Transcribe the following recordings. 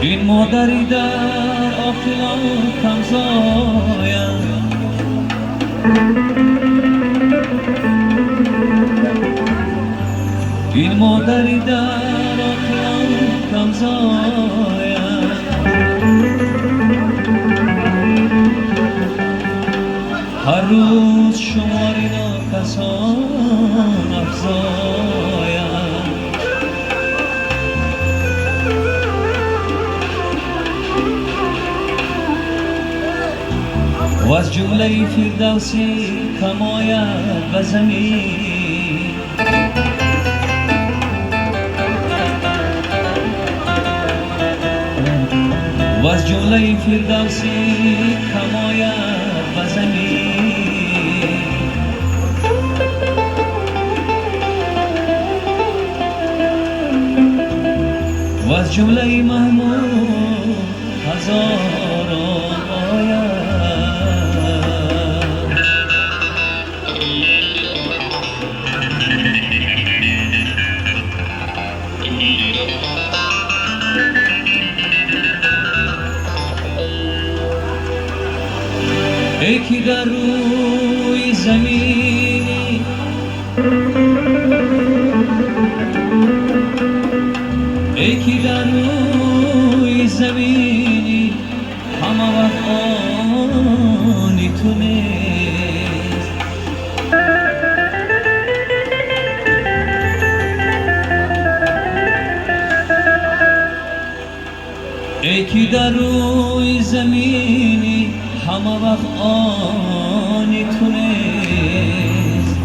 این مادری در آخیلان کمزایم، این مادری در آخیلان کمزایم، هر روز شماری ناکسان افزایم و از جمله فردوسی کماید به زمین، و از جمله فردوسی کماید به زمین، و از جمله محمود هزاران آید. ای که در روی زمینی ای که در روی زمینی همه وقت آنی تو نیست، ای که در روی زمینی همه وقت آنی تو نیست،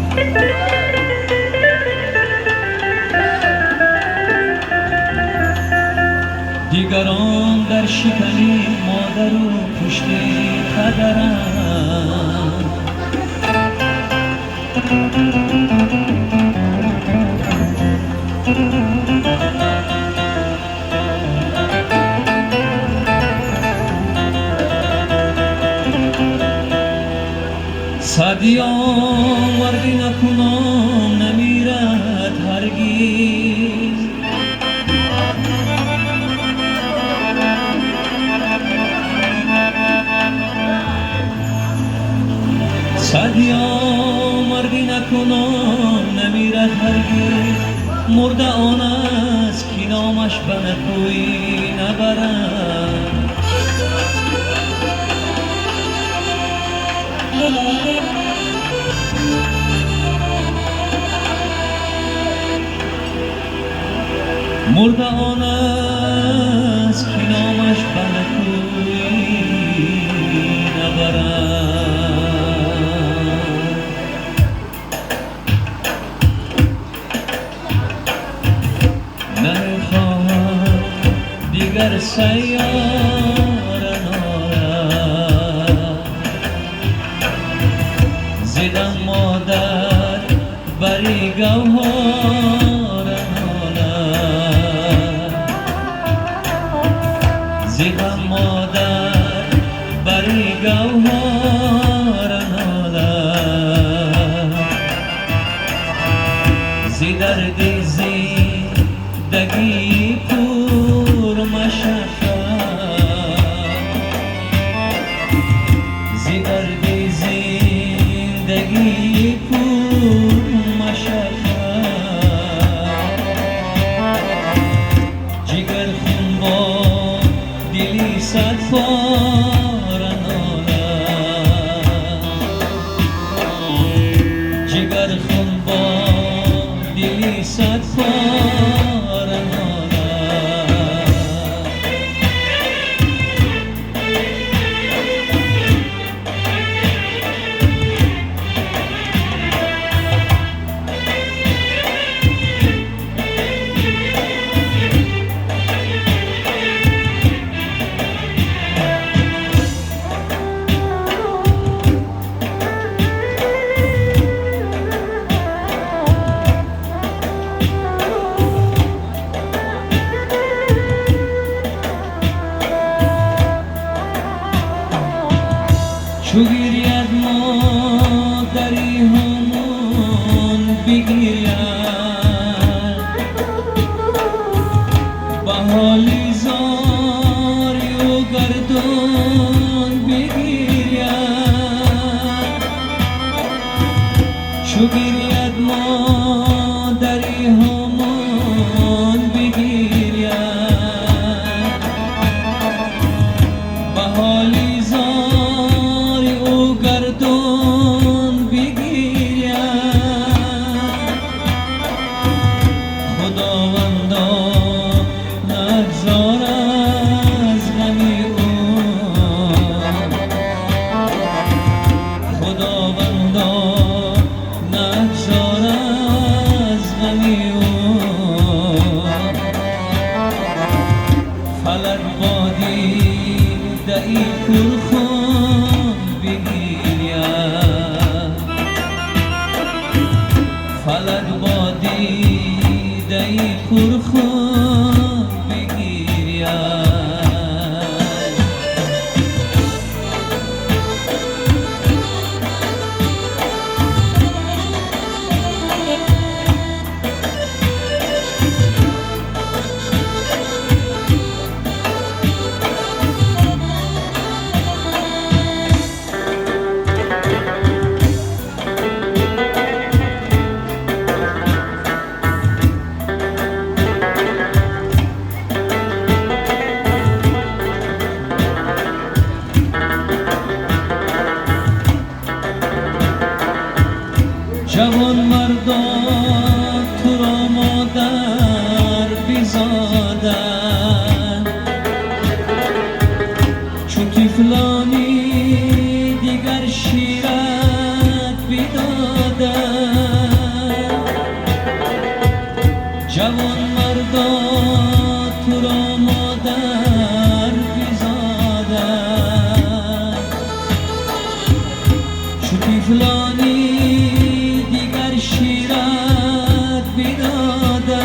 دیگران در شکنی مادر و پشتی قدرم، سعدیان وردی نکنم نمیرد هرگیز، سعدیان مردی نکنم نمیرد هرگیز، مرده آن است که نامش به نکویی نبرد، مرده آن است که نامش به نکویی نبرد. نمیخواهم دیگر سیاره ناید، زدم مادر بری گوهر نالد، زدم مادر بری گوهر نالد، زی دردی زندگی پر مشقت، زی دردی زندگی پر مشقت، جگر خون با دلی صد پاره نالد، جگر خون با دلی صد پاره نالد. چو گیرید مادری همون بگیرد به حالی زان خداوندا نگذار از غمی او، خداوندا نگذار از غمی او. فلک بادی دعی پرخون بگیریم، فلک بادی دعی پرخون بگیریم. جوان مردان تو را مادر بیزادن، چون طفلانی دیگر شیرت بیدادن. جوان مردان تو را مادر بیزادن، چون طفلانی شیرت بیدادن.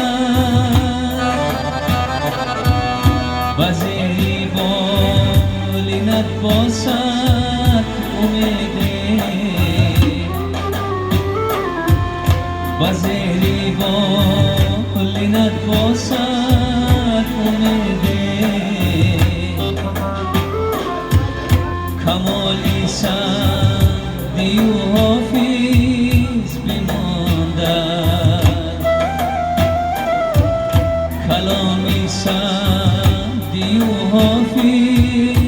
وزیری بالینت باسد امیده، وزیری بالینت باسد امیده. کمالی سندی و حافظ کلامی سندی و حافظ